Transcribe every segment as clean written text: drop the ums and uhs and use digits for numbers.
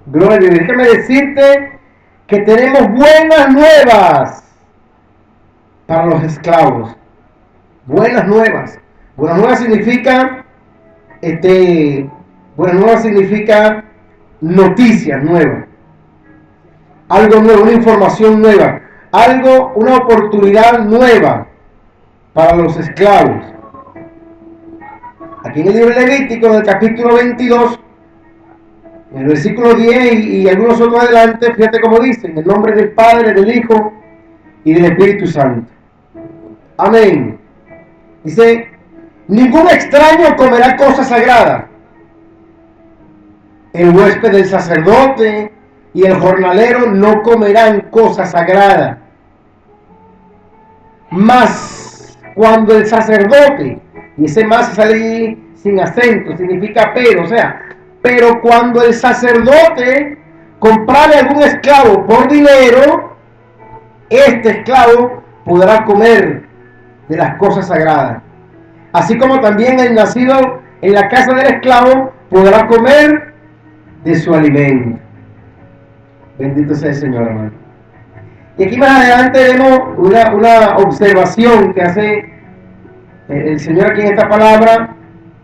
Gloria a Dios. Déjame decirte que tenemos buenas nuevas para los esclavos. Buenas nuevas. Buenas nuevas significa, buenas nuevas significa noticias nuevas. Algo nuevo, una información nueva. Algo, una oportunidad nueva para los esclavos. Aquí en el libro de Levítico, en el capítulo 22, en el versículo 10 y algunos otros adelante, fíjate cómo dice, en el nombre del Padre, del Hijo y del Espíritu Santo. Amén. Dice, ningún extraño comerá cosa sagrada. El huésped del sacerdote y el jornalero no comerán cosa sagrada. Mas cuando el sacerdote, y ese más sale ahí sin acento, significa pero, o sea, pero cuando el sacerdote comprare algún esclavo por dinero, este esclavo podrá comer de las cosas sagradas. Así como también el nacido en la casa del esclavo podrá comer de su alimento. Bendito sea el Señor, hermano. Y aquí más adelante vemos una observación que hace el Señor aquí en esta palabra.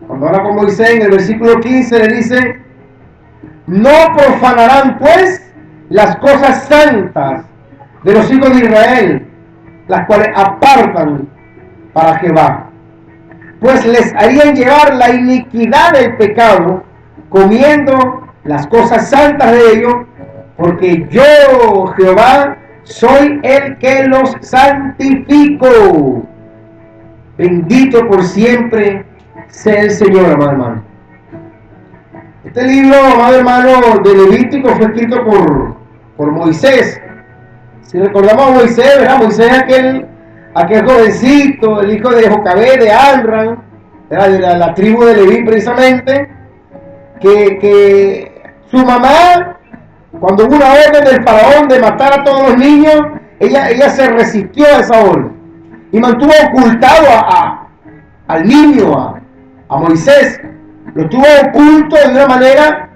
Cuando habla con Moisés, en el versículo 15 le dice: no profanarán pues las cosas santas de los hijos de Israel, las cuales apartan para Jehová, pues les harían llevar la iniquidad del pecado, comiendo las cosas santas de ellos, porque yo, Jehová, soy el que los santifico. Bendito por siempre sea el Señor, amado hermano. Este libro, amado hermano, de Levítico fue escrito por Moisés. Si recordamos a Moisés, ¿verdad? Moisés es aquel jovencito, el hijo de Jocabed, de Amram, de la tribu de Leví precisamente, que su mamá, cuando hubo una orden del faraón de matar a todos los niños, ella se resistió a esa orden y mantuvo ocultado al niño, a Moisés. Lo tuvo oculto de una manera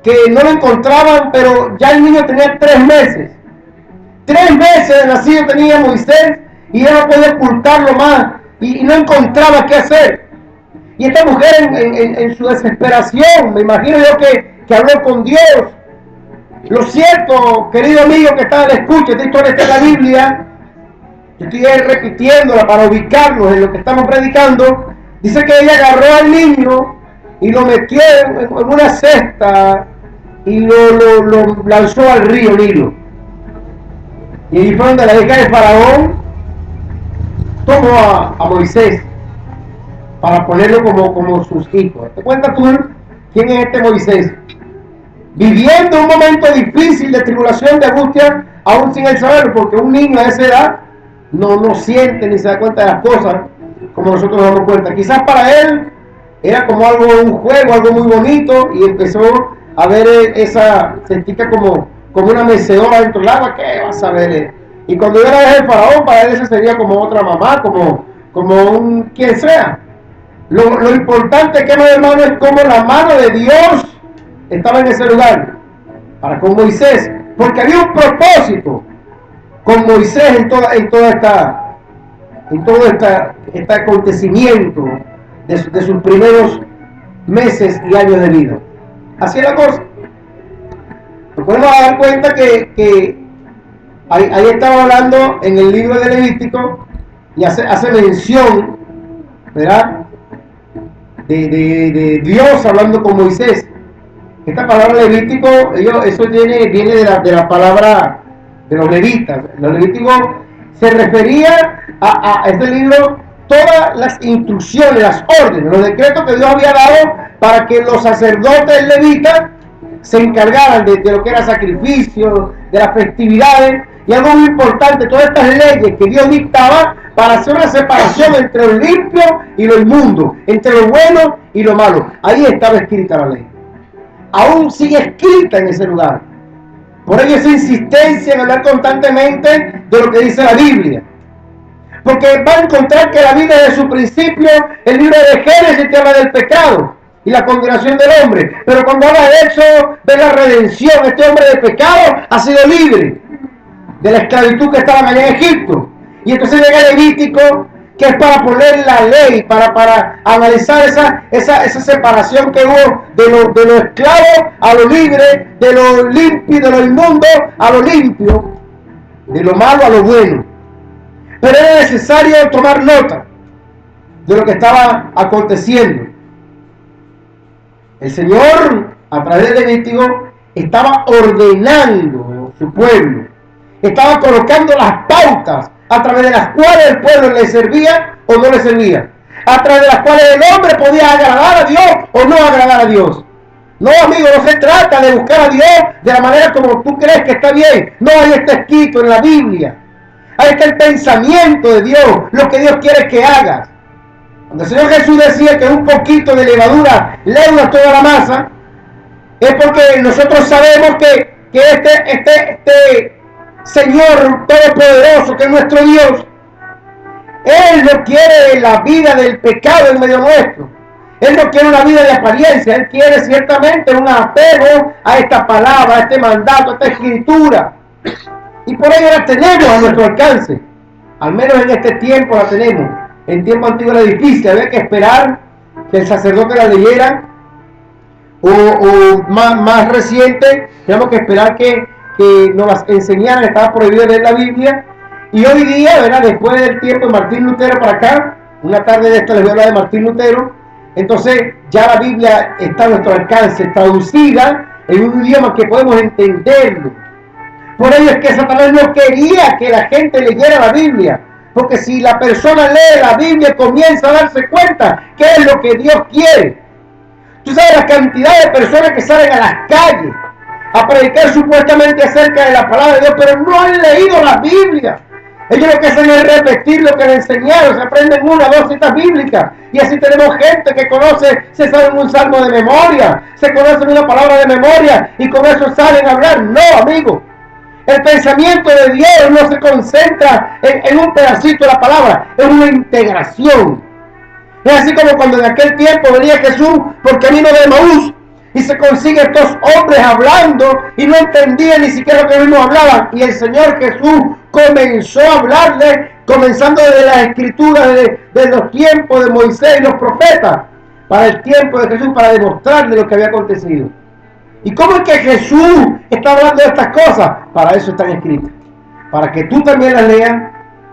que no lo encontraban, pero ya el niño tenía 3 meses. 3 meses de nacido tenía Moisés y ella no podía ocultarlo más y no encontraba qué hacer. Y esta mujer en su desesperación, me imagino yo que habló con Dios. Lo cierto, querido amigo que está en la escucha, esta historia está en la Biblia, yo estoy repitiéndola para ubicarnos en lo que estamos predicando. Dice que ella agarró al niño y lo metió en una cesta y lo lanzó al río Nilo. Y ahí fue donde la hija de Faraón tomó a Moisés para ponerlo como sus hijos. ¿Te cuentas tú quién es este Moisés? Viviendo un momento difícil de tribulación, de angustia, aún sin él saberlo, porque un niño a esa edad no siente ni se da cuenta de las cosas como nosotros nos damos cuenta. Quizás para él era como un juego, algo muy bonito, y empezó a ver sentir como una mecedora dentro del agua. ¿Qué vas a ver? Y cuando yo era el faraón, para él esa sería como otra mamá, como un quien sea. Lo importante, que mi hermano, es como la mano de Dios estaba en ese lugar para con Moisés, porque había un propósito con Moisés en todo este acontecimiento de sus primeros meses y años de vida. Así es la cosa. Nos podemos dar cuenta que ahí estaba hablando en el libro de Levítico y hace mención, ¿verdad?, de Dios hablando con Moisés. Esta palabra Levítico, eso viene de la palabra de los levitas. Los levíticos se refería a este libro, todas las instrucciones, las órdenes, los decretos que Dios había dado para que los sacerdotes levitas se encargaran de lo que era sacrificio, de las festividades, y algo muy importante, todas estas leyes que Dios dictaba para hacer una separación entre lo limpio y lo inmundo, entre lo bueno y lo malo. Ahí estaba escrita la ley. Aún sigue escrita en ese lugar. Por ello esa insistencia en hablar constantemente de lo que dice la Biblia. Porque va a encontrar que la Biblia, desde su principio, el libro de Génesis te habla del pecado. y la condenación del hombre. Pero cuando habla de eso, de la redención, este hombre de pecado ha sido libre de la esclavitud que estaban allá en Egipto. Y entonces llega Levítico, que es para poner la ley, para analizar esa separación que hubo de lo esclavo a lo libre, de lo limpio, de lo inmundo a lo limpio, de lo malo a lo bueno. Pero era necesario tomar nota de lo que estaba aconteciendo. El Señor, a través de Levítico, estaba ordenando su pueblo, estaba colocando las pautas a través de las cuales el pueblo le servía o no le servía, a través de las cuales el hombre podía agradar a Dios o no agradar a Dios. No, amigo, no se trata de buscar a Dios de la manera como tú crees que está bien. No, ahí está escrito en la Biblia. Ahí está el pensamiento de Dios, lo que Dios quiere que hagas. Cuando el Señor Jesús decía que un poquito de levadura leuda toda la masa, es porque nosotros sabemos que este Señor Todopoderoso, que es nuestro Dios, Él no quiere la vida del pecado en medio nuestro. Él no quiere una vida de apariencia. Él quiere ciertamente un apego a esta palabra, a este mandato, a esta escritura. Y por ello la tenemos a nuestro alcance. Al menos en este tiempo la tenemos. En tiempo antiguo era difícil. Había que esperar que el sacerdote la leyera. O más reciente, tenemos que esperar que nos las enseñaran. Estaba prohibido leer la Biblia. Y hoy día, ¿verdad? Después del tiempo de Martín Lutero para acá, una tarde de esta les voy a hablar de Martín Lutero. Entonces ya la Biblia está a nuestro alcance, traducida en un idioma que podemos entenderlo. Por ello es que Satanás no quería que la gente leyera la Biblia, porque si la persona lee la Biblia comienza a darse cuenta qué es lo que Dios quiere. Tú sabes la cantidad de personas que salen a las calles a predicar supuestamente acerca de la palabra de Dios, pero no han leído la Biblia. Ellos lo que hacen es repetir lo que le enseñaron, se aprenden 1 o 2 citas bíblicas. Y así tenemos gente que conoce, se saben un salmo de memoria, se conocen una palabra de memoria y con eso salen a hablar. No, amigo. El pensamiento de Dios no se concentra en un pedacito de la palabra, es una integración. Es así como cuando en aquel tiempo venía Jesús por camino de Emaús y se consigue estos hombres hablando y no entendían ni siquiera lo que ellos mismos hablaban. Y el Señor Jesús comenzó a hablarles, comenzando desde las escrituras de los tiempos de Moisés y los profetas, para el tiempo de Jesús, para demostrarle lo que había acontecido. ¿Y cómo es que Jesús está hablando de estas cosas? Para eso están escritas. Para que tú también las leas,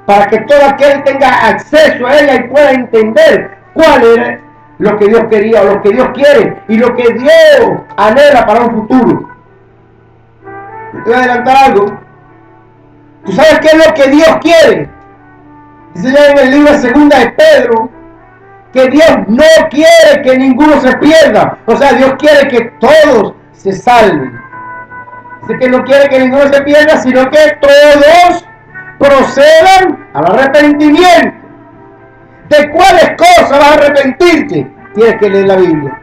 para que todo aquel tenga acceso a ella y pueda entender cuál era lo que Dios quería, o lo que Dios quiere, y lo que Dios anhela para un futuro. Te voy a adelantar algo. ¿Tú sabes qué es lo que Dios quiere? Dice ya en el libro de 2 de Pedro, que Dios no quiere que ninguno se pierda. O sea, Dios quiere que todos se salven. Dice que no quiere que ninguno se pierda, sino que todos procedan al arrepentimiento. ¿De cuáles cosas vas a arrepentirte? Tienes que leer la Biblia.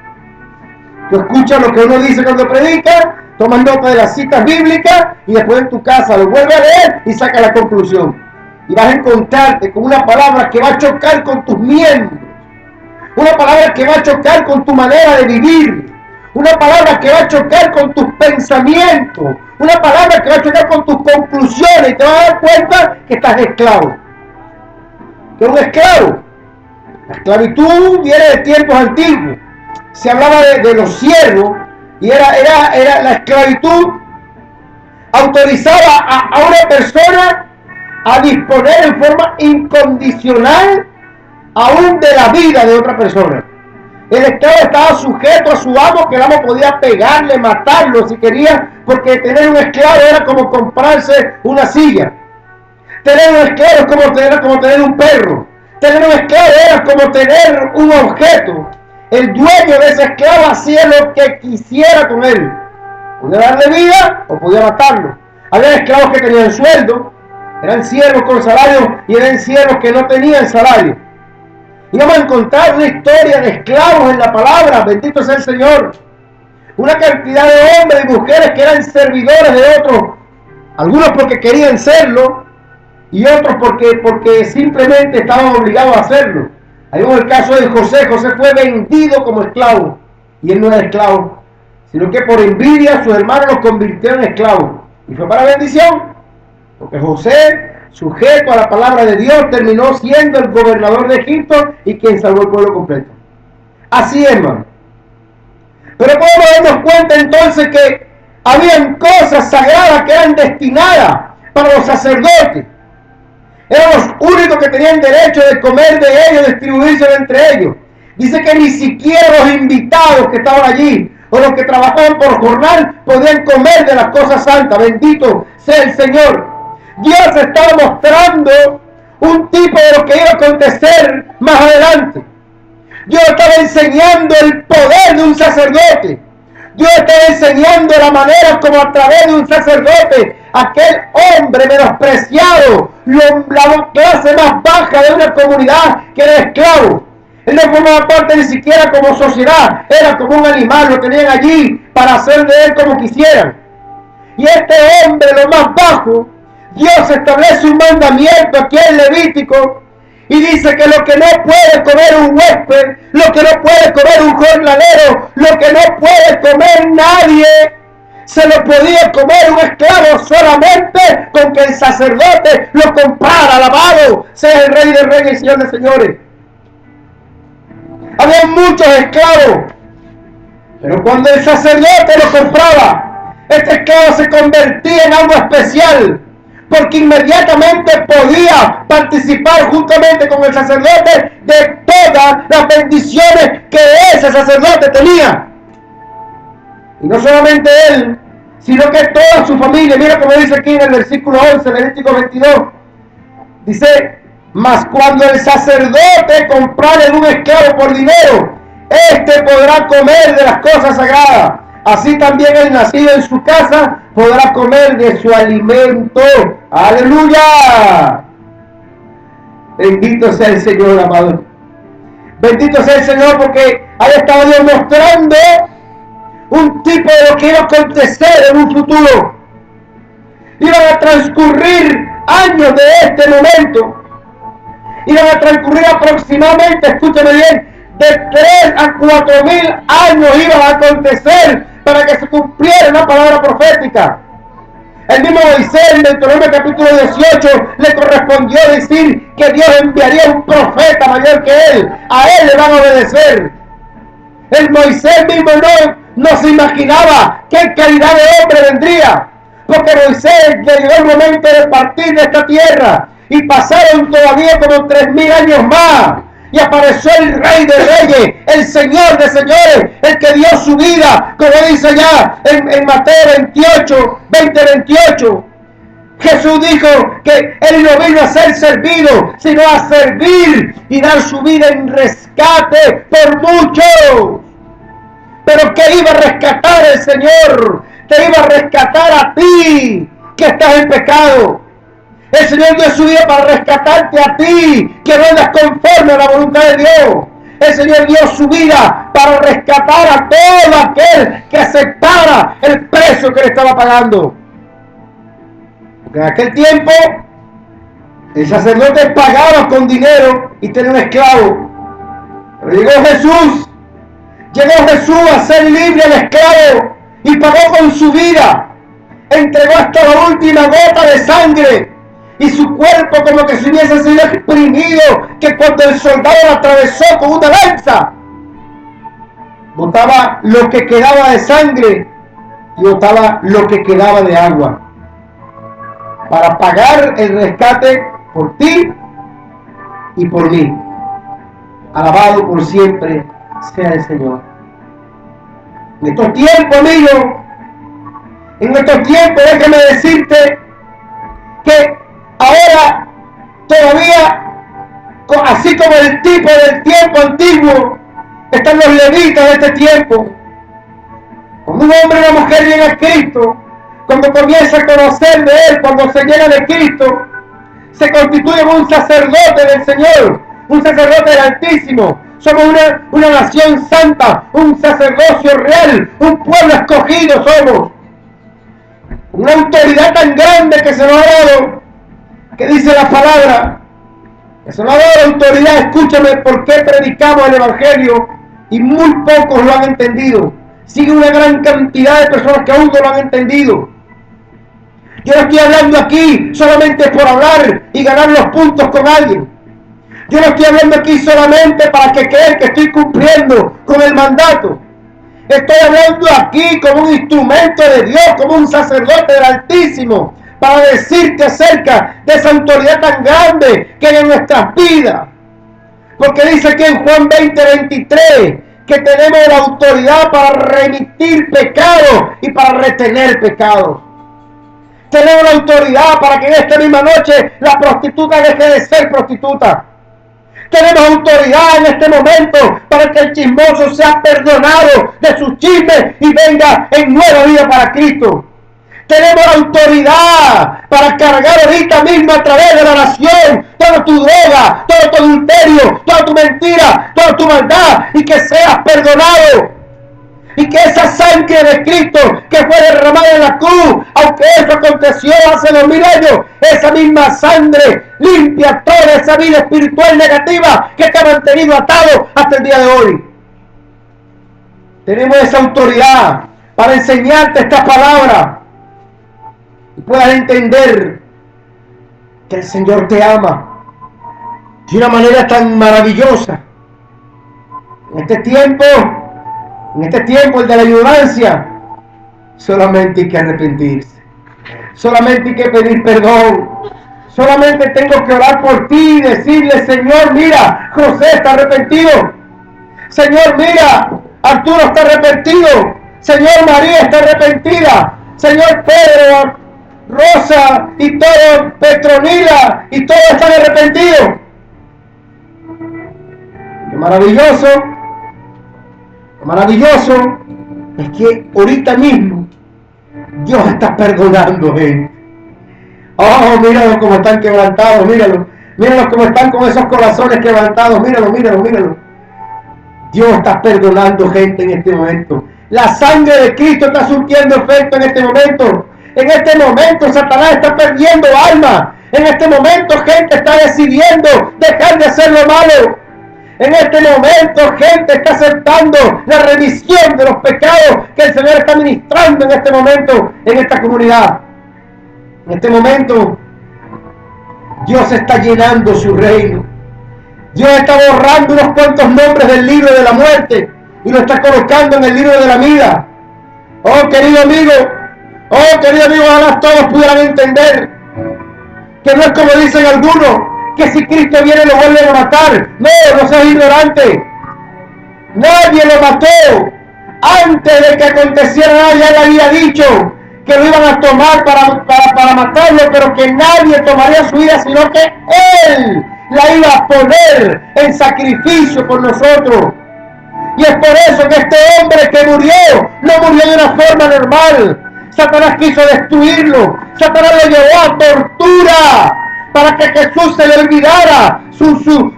Tú escuchas lo que uno dice cuando predica, tomas nota de las citas bíblicas y después en tu casa lo vuelves a leer y sacas la conclusión. Y vas a encontrarte con una palabra que va a chocar con tus miembros. Una palabra que va a chocar con tu manera de vivir. Una palabra que va a chocar con tus pensamientos. Una palabra que va a chocar con tus conclusiones. Y te vas a dar cuenta que estás esclavo. Que es un esclavo. La esclavitud viene de tiempos antiguos. Se hablaba de los siervos y era la esclavitud autorizaba a una persona a disponer en forma incondicional aún de la vida de otra persona. El esclavo estaba sujeto a su amo, que el amo podía pegarle, matarlo si quería, porque tener un esclavo era como comprarse una silla. Tener un esclavo es como tener un perro. Tener un esclavo era como tener un objeto. El dueño de ese esclavo hacía lo que quisiera con él. Podía darle vida o podía matarlo. Había esclavos que tenían sueldo, eran siervos con salario, y eran siervos que no tenían salario. Y vamos a encontrar una historia de esclavos en la palabra, bendito sea el Señor. Una cantidad de hombres y mujeres que eran servidores de otros, algunos porque querían serlo, y otros porque simplemente estaban obligados a hacerlo. Hay un el caso de José. José fue vendido como esclavo. y él no era esclavo, sino que por envidia sus hermanos los convirtieron en esclavos. Y fue para bendición, porque José, sujeto a la palabra de Dios, terminó siendo el gobernador de Egipto y quien salvó el pueblo completo. Así es, hermano. Pero podemos darnos cuenta entonces que habían cosas sagradas que eran destinadas para los sacerdotes. Eran los únicos que tenían derecho de comer de ellos, distribuirse entre ellos. Dice que ni siquiera los invitados que estaban allí o los que trabajaban por jornal podían comer de las cosas santas. Bendito sea el Señor. Dios estaba mostrando un tipo de lo que iba a acontecer más adelante. Dios estaba enseñando el poder de un sacerdote. Dios estaba enseñando la manera como a través de un sacerdote, aquel hombre menospreciado, la clase más baja de una comunidad que era esclavo. Él no formaba parte ni siquiera como sociedad, era como un animal, lo tenían allí para hacer de él como quisieran. Y este hombre, lo más bajo, Dios establece un mandamiento aquí en Levítico y dice que lo que no puede comer un huésped, lo que no puede comer un jornalero, lo que no puede comer nadie, se lo podía comer un esclavo solamente con que el sacerdote lo comprara. Alabado sea el Rey de Reyes y Señor de Señores. Había muchos esclavos, pero cuando el sacerdote lo compraba, este esclavo se convertía en algo especial, porque inmediatamente podía participar juntamente con el sacerdote de todas las bendiciones que ese sacerdote tenía. Y no solamente él, sino que toda su familia. Mira como dice aquí en el versículo 11, Levítico 22. Dice: mas cuando el sacerdote comprare un esclavo por dinero, éste podrá comer de las cosas sagradas. Así también el nacido en su casa podrá comer de su alimento. ¡Aleluya! Bendito sea el Señor, amado. Bendito sea el Señor, porque ahí estaba Dios mostrando un tipo de lo que iba a acontecer en un futuro. Iban a transcurrir años de este momento. Iban a transcurrir aproximadamente, escúchame bien, de 3 a 4,000 años iban a acontecer para que se cumpliera una palabra profética. El mismo Moisés en Deuteronomio capítulo 18 le correspondió decir que Dios enviaría un profeta mayor que él. A él le van a obedecer. El Moisés mismo no se imaginaba qué calidad de hombre vendría, porque Moisés le llegó el momento de partir de esta tierra y pasaron todavía como 3,000 años más. Y apareció el Rey de Reyes, el Señor de Señores, el que dio su vida, como dice ya en Mateo 28, 20-28. Jesús dijo que Él no vino a ser servido, sino a servir y dar su vida en rescate por muchos. Pero ¿qué iba a rescatar el Señor? Te iba a rescatar a ti, que estás en pecado. El Señor dio su vida para rescatarte a ti, que no andas conforme a la voluntad de Dios. El Señor dio su vida para rescatar a todo aquel que aceptara el precio que le estaba pagando. Porque en aquel tiempo el sacerdote pagaba con dinero y tenía un esclavo. Pero llegó Jesús a ser libre al esclavo y pagó con su vida. Entregó hasta la última gota de sangre. Y su cuerpo como que se hubiese sido exprimido, que cuando el soldado lo atravesó con una lanza, botaba lo que quedaba de sangre y botaba lo que quedaba de agua, para pagar el rescate por ti y por mí. Alabado por siempre sea el Señor. En estos tiempos, amigo, déjame decirte que ahora todavía, así como el tipo del tiempo antiguo, están los levitas de este tiempo. Cuando un hombre y una mujer llegan a Cristo, cuando comienza a conocer de Él, cuando se llena de Cristo, se constituyen un sacerdote del Señor, un sacerdote del Altísimo. Somos una nación santa, un sacerdocio real, un pueblo escogido somos. Una autoridad tan grande que se nos ha dado, que dice la palabra, que se nos ha dado la autoridad. Escúchame, ¿por qué predicamos el Evangelio? y muy pocos lo han entendido. Sigue una gran cantidad de personas que aún no lo han entendido. Yo no estoy hablando aquí solamente por hablar y ganar los puntos con alguien. Yo no estoy hablando aquí solamente para que crean que estoy cumpliendo con el mandato. Estoy hablando aquí como un instrumento de Dios, como un sacerdote del Altísimo, para decirte acerca de esa autoridad tan grande que hay en nuestras vidas. Porque dice aquí en Juan 20:23 que tenemos la autoridad para remitir pecados y para retener pecados. Tenemos la autoridad para que en esta misma noche la prostituta deje de ser prostituta. Tenemos autoridad en este momento para que el chismoso sea perdonado de sus chismes y venga en nueva vida para Cristo. Tenemos la autoridad para cargar ahorita mismo a través de la oración toda tu droga, todo tu adulterio, toda tu mentira, toda tu maldad, y que seas perdonado. Y que esa sangre de Cristo que fue derramada en la cruz, aunque eso aconteció hace 2000 años, esa misma sangre limpia toda esa vida espiritual negativa que te ha mantenido atado hasta el día de hoy. Tenemos esa autoridad para enseñarte esta palabra y puedas entender que el Señor te ama de una manera tan maravillosa. En este tiempo, el de la ignorancia, solamente hay que arrepentirse, solamente hay que pedir perdón, solamente tengo que orar por ti y decirle: Señor, mira, José está arrepentido, Señor, mira, Arturo está arrepentido, Señor, María está arrepentida, Señor, Pedro, Rosa y todo, Petronila y todos están arrepentidos. Qué maravilloso. Maravilloso es que ahorita mismo Dios está perdonando gente. Oh, míralos como están quebrantados, míralos como están con esos corazones quebrantados, míralo. Dios está perdonando gente en este momento. La sangre de Cristo está surtiendo efecto en este momento. En este momento Satanás está perdiendo alma. En este momento gente está decidiendo dejar de hacer lo malo. En este momento gente está aceptando la remisión de los pecados que el Señor está ministrando en este momento en esta comunidad. En este momento Dios está llenando su reino. Dios está borrando unos cuantos nombres del libro de la muerte y lo está colocando en el libro de la vida. Oh querido amigo, ojalá todos pudieran entender que no es como dicen algunos, que si Cristo viene lo vuelven a matar. No seas ignorante. Nadie lo mató. Antes de que aconteciera nada ya le había dicho que lo iban a tomar para matarlo, pero que nadie tomaría su vida, sino que Él la iba a poner en sacrificio por nosotros. Y es por eso que este hombre que murió, no murió de una forma normal. Satanás quiso destruirlo. Satanás lo llevó a tortura para que Jesús se le olvidara su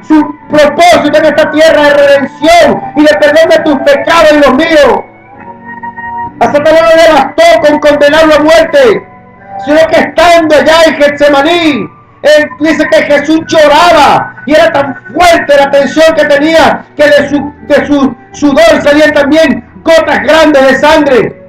propósito en esta tierra de redención y de perdón de tus pecados y los míos. A Satanás no le bastó con condenarlo a muerte, sino que estando allá en Getsemaní, él dice que Jesús lloraba y era tan fuerte la tensión que tenía que de su sudor salían también gotas grandes de sangre.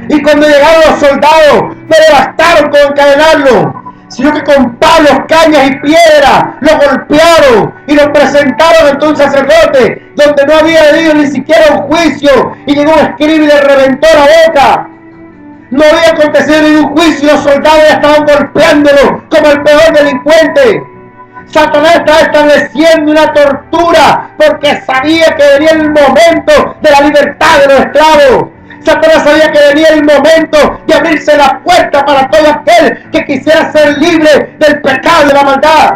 Y cuando llegaron los soldados, no le bastaron con encadenarlo, sino que con palos, cañas y piedras lo golpearon y lo presentaron ante un sacerdote donde no había habido ni siquiera un juicio, y llegó un escriba y le reventó la boca. No había acontecido ningún juicio, los soldados ya estaban golpeándolo como el peor delincuente. Satanás estaba estableciendo una tortura porque sabía que venía el momento de la libertad de los esclavos. Satanás sabía que venía el momento de abrirse la puerta para todo aquel que quisiera ser libre del pecado y de la maldad.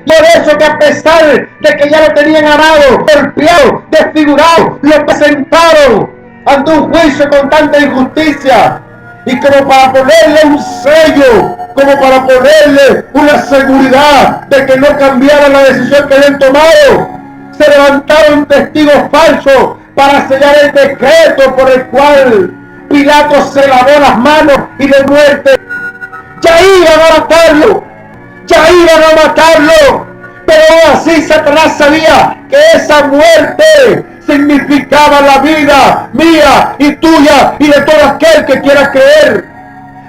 Por eso que a pesar de que ya lo tenían arado, golpeado, desfigurado, lo presentaron ante un juicio con tanta injusticia. Y como para ponerle un sello, como para ponerle una seguridad de que no cambiara la decisión que habían tomado, se levantaron testigos falsos para sellar el decreto por el cual Pilato se lavó las manos y de muerte. Ya iban a matarlo, pero aún así Satanás sabía que esa muerte significaba la vida mía y tuya y de todo aquel que quiera creer.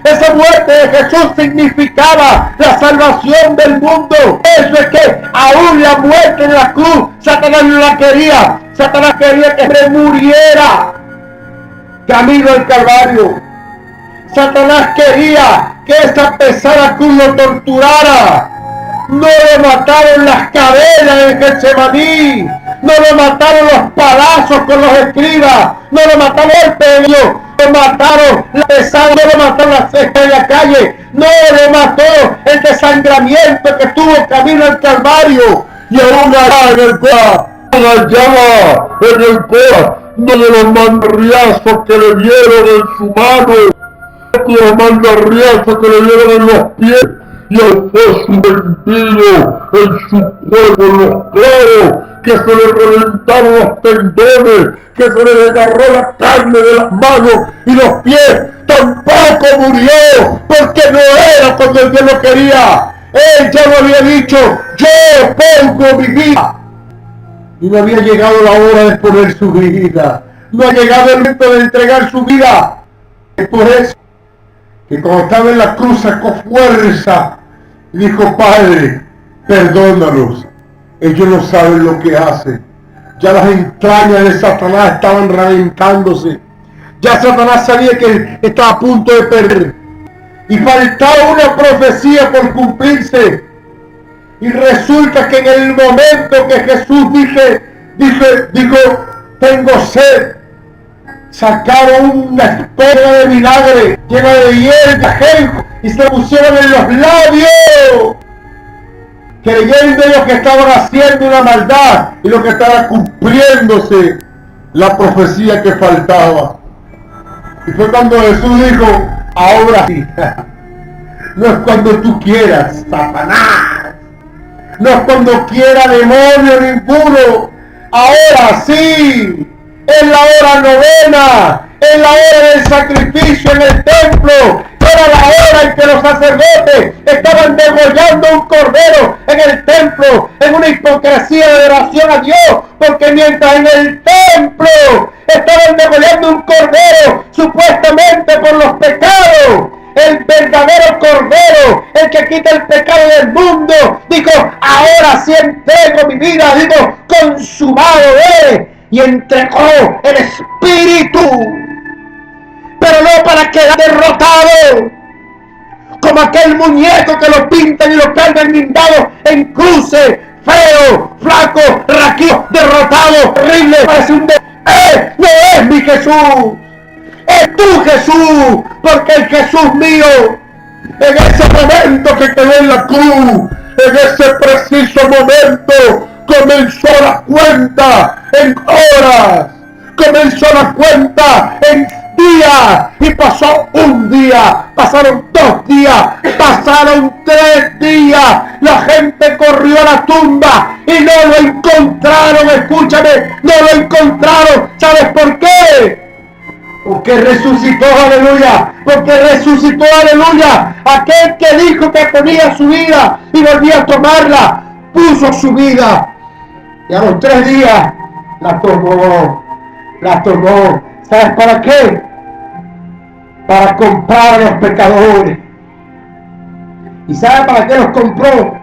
Esa muerte de Jesús significaba la salvación del mundo. Eso es que aún la muerte en la cruz, Satanás no la quería. Satanás quería que se muriera camino al Calvario. Satanás quería que esa pesada cruz lo torturara. No lo mataron las cadenas en Getsemaní. No lo mataron los palazos con los escribas. No lo mataron el pelo. Lo mataron la pesada. No lo mataron la cesta en la calle. No lo mató el desangramiento que tuvo camino al Calvario. Y aún allá en el cora, no de los mandarriazos que le dieron en su mano, los mandarriazos que le dieron en los pies, y al fue sumergido en su cuerpo en los clavos, que se le reventaron los tendones, que se le desgarró la carne de las manos y los pies. Tampoco murió, porque no era cuando Dios lo quería. Él ya lo había dicho: yo pongo mi vida. Y no había llegado la hora de poner su vida. No ha llegado el momento de entregar su vida. Es por eso que cuando estaba en la cruz sacó fuerza y dijo: Padre, perdónalos. Ellos no saben lo que hacen. Ya las entrañas de Satanás estaban reventándose. Ya Satanás sabía que estaba a punto de perder. Y faltaba una profecía por cumplirse. Y resulta que en el momento que Jesús dijo: tengo sed, sacaron una esponja de vinagre llena de hiel de ajenjo y se pusieron en los labios, creyendo ellos que estaban haciendo una maldad y lo que estaba cumpliéndose la profecía que faltaba. Y fue cuando Jesús dijo: ahora sí. No es cuando tú quieras, Satanás. No es cuando quiera demonio ninguno. Ahora sí. Es la hora novena. Es la hora del sacrificio en el templo. Era la hora en que los sacerdotes estaban degollando un cordero en el templo, en una hipocresía de oración a Dios, porque mientras en el templo estaban degollando un cordero supuestamente por los pecados, el verdadero cordero, el que quita el pecado del mundo, dijo: ahora sí entrego mi vida, digo, consumado es, y entregó el espíritu. Pero no para quedar derrotado, como aquel muñeco que lo pintan y lo cargan guindado en cruces, feo, flaco, raquío, derrotado, horrible, parece un no es mi Jesús, es tu Jesús, porque el Jesús mío, en ese momento que quedó en la cruz, en ese preciso momento, comenzó la cuenta en horas, comenzó la cuenta en días, y pasó un día, pasaron 2 días, pasaron 3 días, la gente corrió a la tumba y no lo encontraron. Escúchame, no lo encontraron. ¿Sabes por qué? Porque resucitó, aleluya, porque resucitó, aleluya. Aquel que dijo que ponía su vida y volvía a tomarla, puso su vida, y a los 3 días la tomó. ¿Sabes para qué? Para comprar a los pecadores. ¿Y sabes para qué los compró?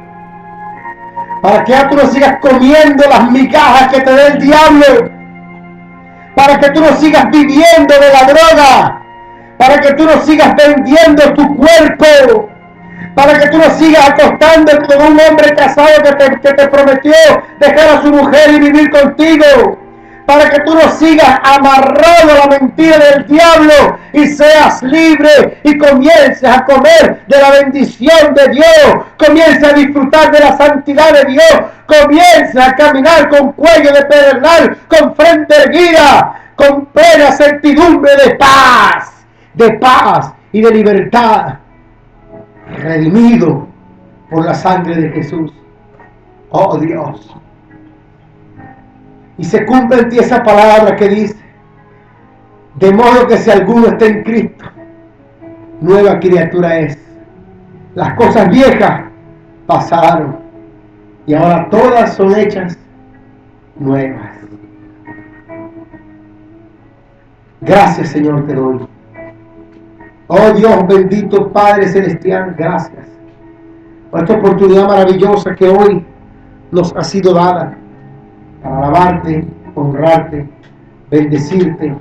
Para que ya tú no sigas comiendo las migajas que te dé el diablo. Para que tú no sigas viviendo de la droga. Para que tú no sigas vendiendo tu cuerpo. Para que tú no sigas acostándote con un hombre casado que te prometió dejar a su mujer y vivir contigo. Para que tú no sigas amarrado a la mentira del diablo y seas libre y comiences a comer de la bendición de Dios, comiences a disfrutar de la santidad de Dios, comiences a caminar con cuello de pedernal, con frente erguida, con plena certidumbre de paz y de libertad, redimido por la sangre de Jesús. Oh Dios. Y se cumple en ti esa palabra que dice: de modo que si alguno está en Cristo, nueva criatura es. Las cosas viejas pasaron y ahora todas son hechas nuevas. Gracias, Señor, te doy. Oh Dios bendito, Padre Celestial, gracias por esta oportunidad maravillosa que hoy nos ha sido dada para alabarte, honrarte, bendecirte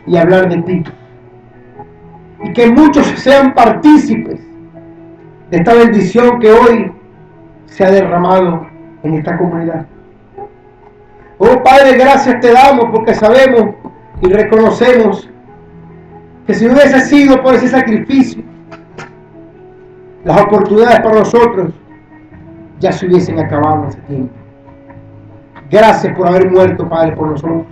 y hablar de ti. Y que muchos sean partícipes de esta bendición que hoy se ha derramado en esta comunidad. Oh Padre, gracias te damos porque sabemos y reconocemos que si no hubiese sido por ese sacrificio, las oportunidades para nosotros ya se hubiesen acabado hace tiempo. Gracias por haber muerto, Padre, por nosotros.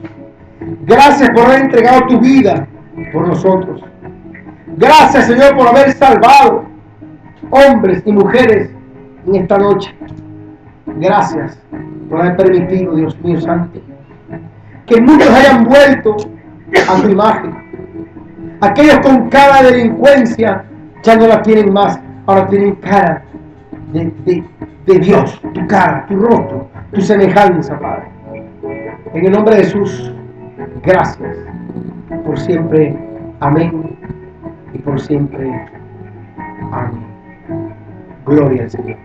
Gracias por haber entregado tu vida por nosotros. Gracias, Señor, por haber salvado hombres y mujeres en esta noche. Gracias por haber permitido, Dios mío santo, que muchos hayan vuelto a tu imagen. Aquellos con cara de delincuencia ya no la tienen más, ahora tienen cara de Dios, tu cara, tu rostro, tu semejanza, Padre. En el nombre de Jesús, gracias por siempre. Amén. Y por siempre. Amén. Gloria al Señor.